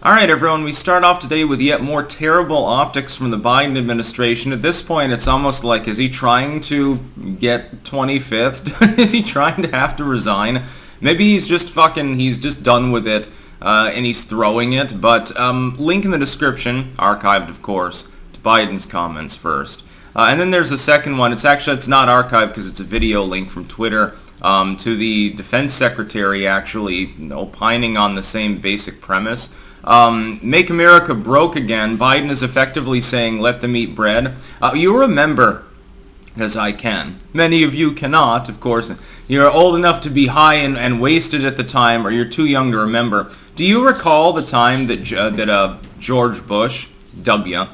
Alright everyone, we start off today with yet more terrible optics from the Biden administration. At this point, it's almost like, is he trying to get 25th? Is he trying to have to resign? Maybe he's just done with it, and he's throwing it. But link in the description, archived of course, to Biden's comments first. And then there's a second one. It's not archived because it's a video link from Twitter to the defense secretary actually opining on the same basic premise. Make America broke again. Biden is effectively saying, let them eat bread. You remember, as I can. Many of you cannot, of course. You're old enough to be high and wasted at the time, or you're too young to remember. Do you recall the time that George Bush, W.,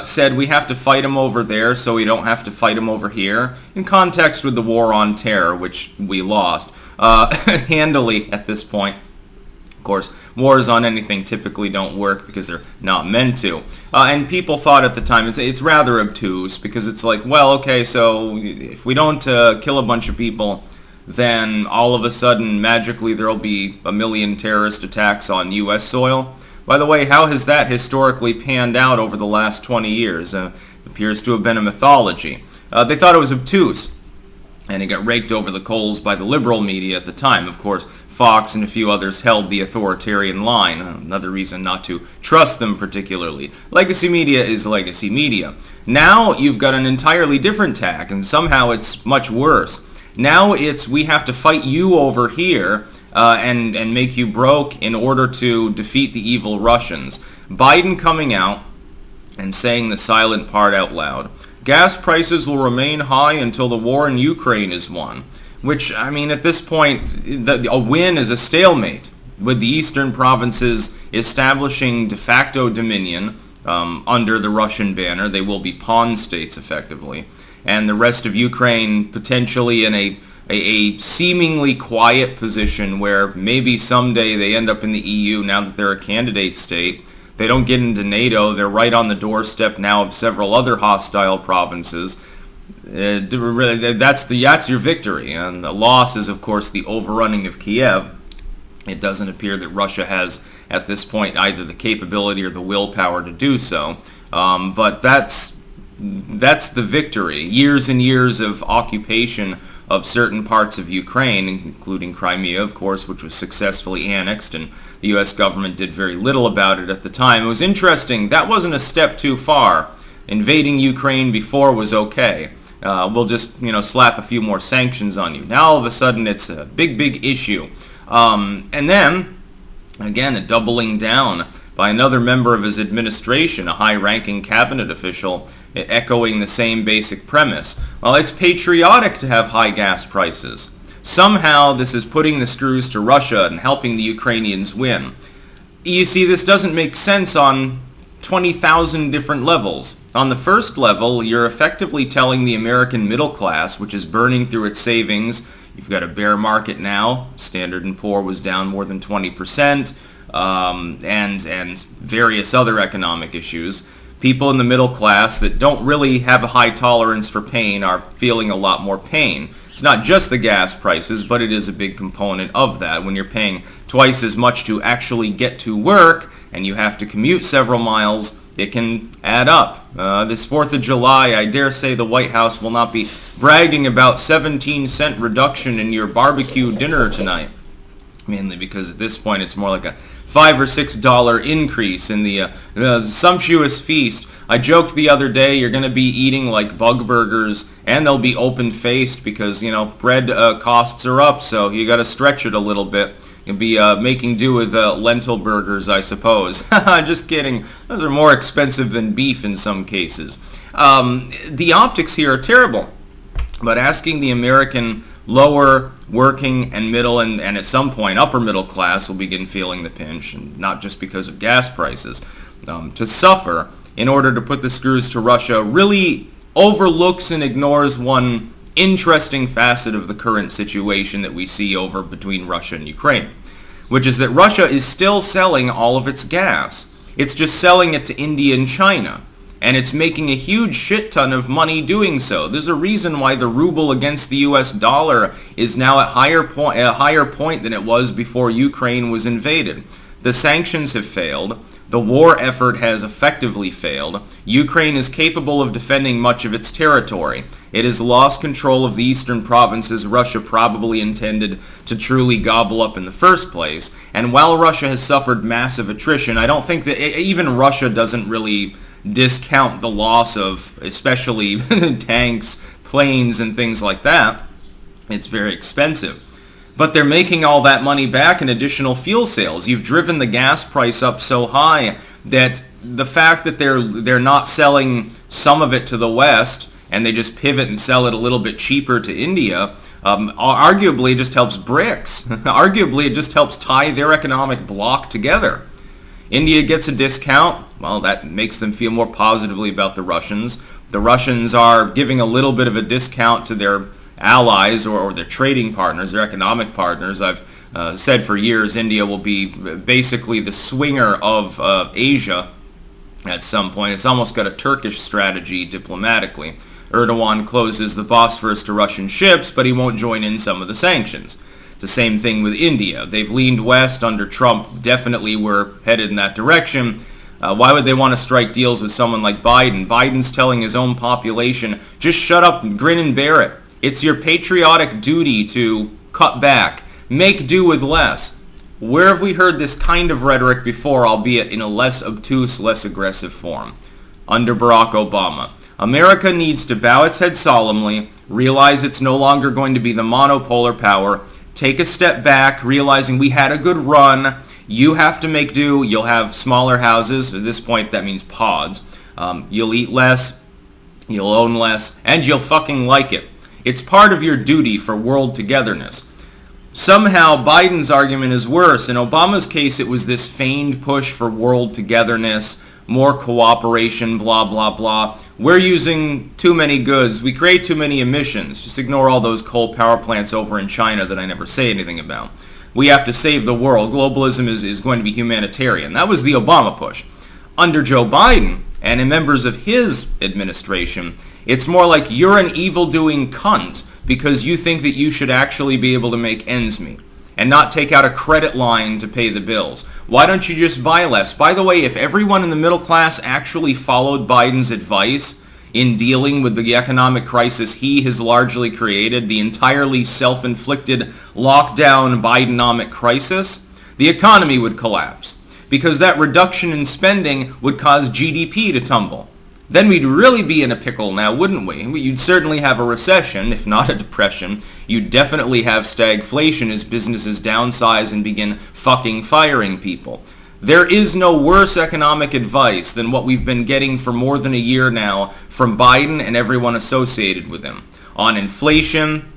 said we have to fight him over there so we don't have to fight him over here? In context with the war on terror, which we lost handily at this point. Of course, wars on anything typically don't work because they're not meant to. And people thought at the time, it's rather obtuse because it's like, well, okay, so if we don't kill a bunch of people, then all of a sudden, magically, there'll be a million terrorist attacks on U.S. soil. By the way, how has that historically panned out over the last 20 years? It appears to have been a mythology. They thought it was obtuse, and it got raked over the coals by the liberal media at the time. Of course, Fox and a few others held the authoritarian line. Another reason not to trust them particularly. Legacy media is legacy media. Now you've got an entirely different tack, and somehow it's much worse. Now it's we have to fight you over here and make you broke in order to defeat the evil Russians. Biden coming out and saying the silent part out loud. Gas prices will remain high until the war in Ukraine is won. Which, I mean, at this point, a win is a stalemate, with the eastern provinces establishing de facto dominion under the Russian banner. They will be pawn states, effectively. And the rest of Ukraine potentially in a seemingly quiet position where maybe someday they end up in the EU now that they're a candidate state. They don't get into NATO. They're right on the doorstep now of several other hostile provinces. That's your victory. And the loss is, of course, the overrunning of Kiev. It doesn't appear that Russia has, at this point, either the capability or the willpower to do so. But that's the victory. Years and years of occupation of certain parts of Ukraine, including Crimea, of course, which was successfully annexed, and the U.S. government did very little about it at the time. It was interesting. That wasn't a step too far. Invading Ukraine before was okay. We'll just, slap a few more sanctions on you. Now, all of a sudden, it's a big, big issue. And then, again, a doubling down by another member of his administration, a high-ranking cabinet official, echoing the same basic premise. Well, it's patriotic to have high gas prices. Somehow, this is putting the screws to Russia and helping the Ukrainians win. You see, this doesn't make sense on 20,000 different levels. On the first level, you're effectively telling the American middle class, which is burning through its savings, you've got a bear market now, Standard & Poor was down more than 20%, and various other economic issues. People in the middle class that don't really have a high tolerance for pain are feeling a lot more pain. It's not just the gas prices, but it is a big component of that. When you're paying twice as much to actually get to work, and you have to commute several miles, it can add up. This 4th of July, I dare say the White House will not be bragging about 17-cent reduction in your barbecue dinner tonight. Mainly because at this point it's more like a $5 or $6 increase in the sumptuous feast. I joked the other day you're going to be eating like bug burgers, and they'll be open-faced because, bread costs are up, so you got to stretch it a little bit. You'll be making do with lentil burgers, I suppose. Just kidding. Those are more expensive than beef in some cases. The optics here are terrible, but asking the American lower, working, and middle, and at some point upper middle class will begin feeling the pinch, and not just because of gas prices, to suffer in order to put the screws to Russia really overlooks and ignores one interesting facet of the current situation that we see over between Russia and Ukraine, which is that Russia is still selling all of its gas. It's just selling it to India and China. And it's making a huge shit ton of money doing so. There's a reason why the ruble against the US dollar is now at a higher point than it was before Ukraine was invaded. The sanctions have failed. The war effort has effectively failed. Ukraine is capable of defending much of its territory. It has lost control of the eastern provinces Russia probably intended to truly gobble up in the first place. And while Russia has suffered massive attrition, I don't think that even Russia doesn't really discount the loss of especially tanks, planes, and things like that. It's very expensive. But they're making all that money back in additional fuel sales. You've driven the gas price up so high that the fact that they're not selling some of it to the West and they just pivot and sell it a little bit cheaper to India, arguably it just helps BRICS. Arguably it just helps tie their economic bloc together. India gets a discount. Well, that makes them feel more positively about the Russians. The Russians are giving a little bit of a discount to their allies or their trading partners, their economic partners. I've said for years India will be basically the swinger of Asia at some point. It's almost got a Turkish strategy diplomatically. Erdogan closes the Bosphorus to Russian ships, but he won't join in some of the sanctions. It's the same thing with India. They've leaned west under Trump. Definitely we're headed in that direction. Why would they want to strike deals with someone like Biden? Biden's telling his own population, just shut up and grin and bear it. It's your patriotic duty to cut back, make do with less. Where have we heard this kind of rhetoric before, albeit in a less obtuse, less aggressive form? Under Barack Obama. America needs to bow its head solemnly, realize it's no longer going to be the monopolar power, take a step back, realizing we had a good run. You have to make do. You'll have smaller houses. At this point, that means pods. You'll eat less, you'll own less, and you'll fucking like it. It's part of your duty for world togetherness. Somehow Biden's argument is worse. In Obama's case, it was this feigned push for world togetherness, more cooperation, blah, blah, blah. We're using too many goods. We create too many emissions. Just ignore all those coal power plants over in China that I never say anything about. We have to save the world. Globalism is going to be humanitarian. That was the Obama push. Under Joe Biden and in members of his administration, it's more like you're an evil-doing cunt because you think that you should actually be able to make ends meet and not take out a credit line to pay the bills. Why don't you just buy less? By the way, if everyone in the middle class actually followed Biden's advice in dealing with the economic crisis he has largely created, the entirely self-inflicted lockdown Bidenomic crisis, the economy would collapse because that reduction in spending would cause GDP to tumble. Then we'd really be in a pickle now, wouldn't we? You'd certainly have a recession, if not a depression. You'd definitely have stagflation as businesses downsize and begin fucking firing people. There is no worse economic advice than what we've been getting for more than a year now from Biden and everyone associated with him. On inflation,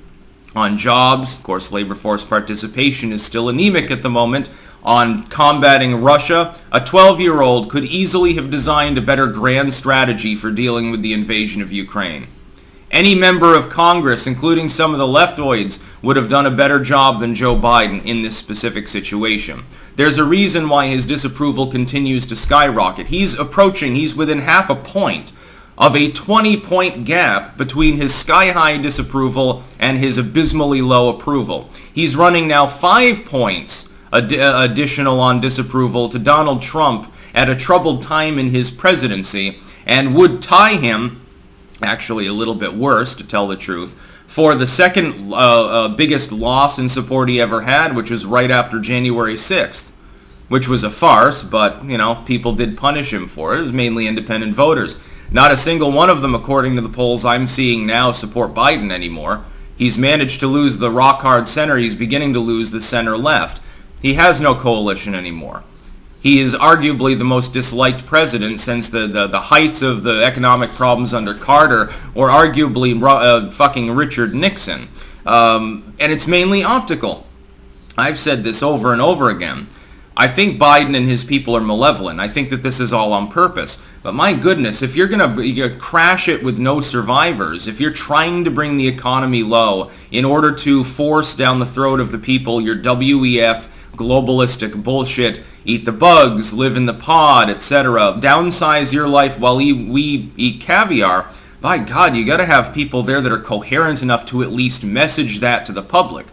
on jobs, of course labor force participation is still anemic at the moment. On combating Russia, a 12-year-old could easily have designed a better grand strategy for dealing with the invasion of Ukraine. Any member of Congress, including some of the leftoids, would have done a better job than Joe Biden in this specific situation. There's a reason why his disapproval continues to skyrocket. He's within half a point of a 20-point gap between his sky-high disapproval and his abysmally low approval. He's running now 5 points additional on disapproval to Donald Trump at a troubled time in his presidency, and would tie him, actually a little bit worse to tell the truth, for the second biggest loss in support he ever had, which was right after January 6th, which was a farce, but, people did punish him for it. It was mainly independent voters. Not a single one of them, according to the polls I'm seeing now, support Biden anymore. He's managed to lose the rock-hard center. He's beginning to lose the center-left. He has no coalition anymore. He is arguably the most disliked president since the heights of the economic problems under Carter, or arguably fucking Richard Nixon. And it's mainly optical. I've said this over and over again. I think Biden and his people are malevolent. I think that this is all on purpose. But my goodness, if you're going to crash it with no survivors, if you're trying to bring the economy low in order to force down the throat of the people your WEF, globalistic bullshit, eat the bugs, live in the pod, etc., downsize your life while we eat caviar, by God, you got to have people there that are coherent enough to at least message that to the public.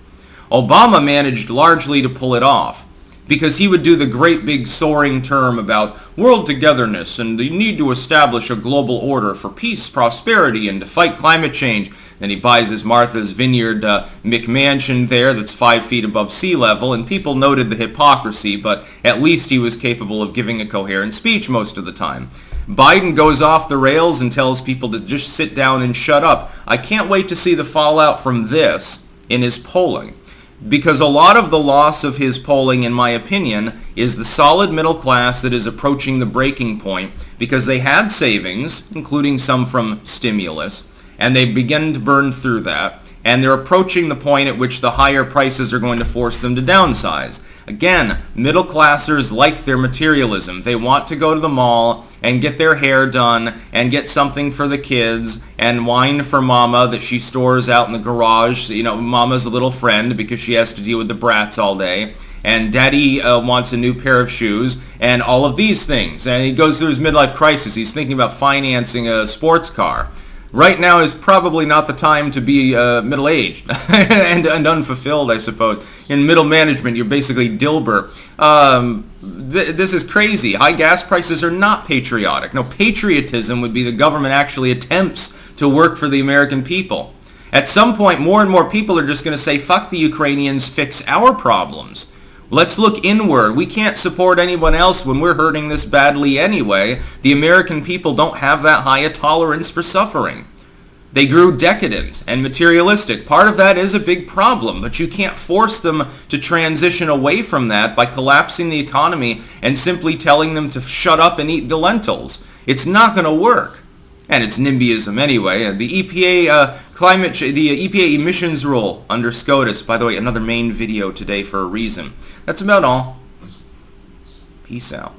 Obama managed largely to pull it off. because he would do the great big soaring term about world togetherness and the need to establish a global order for peace, prosperity, and to fight climate change. Then he buys his Martha's Vineyard McMansion there that's 5 feet above sea level, and people noted the hypocrisy, but at least he was capable of giving a coherent speech most of the time. Biden goes off the rails and tells people to just sit down and shut up. I can't wait to see the fallout from this in his polling, because a lot of the loss of his polling, in my opinion, is the solid middle class that is approaching the breaking point because they had savings, including some from stimulus, and they begin to burn through that, and they're approaching the point at which the higher prices are going to force them to downsize. Again, middle classers like their materialism. They want to go to the mall and get their hair done and get something for the kids and wine for mama that she stores out in the garage. You know, mama's a little friend because she has to deal with the brats all day. And daddy wants a new pair of shoes and all of these things. And he goes through his midlife crisis. He's thinking about financing a sports car. Right now is probably not the time to be middle-aged and unfulfilled, I suppose. In middle management, you're basically Dilber. This is crazy. High gas prices are not patriotic. No, patriotism would be the government actually attempts to work for the American people. At some point, more and more people are just going to say, fuck the Ukrainians, fix our problems. Let's look inward. We can't support anyone else when we're hurting this badly anyway. The American people don't have that high a tolerance for suffering. They grew decadent and materialistic. Part of that is a big problem, but you can't force them to transition away from that by collapsing the economy and simply telling them to shut up and eat the lentils. It's not going to work. And it's NIMBYism anyway. The EPA the EPA emissions rule under SCOTUS. By the way, another main video today for a reason. That's about all. Peace out.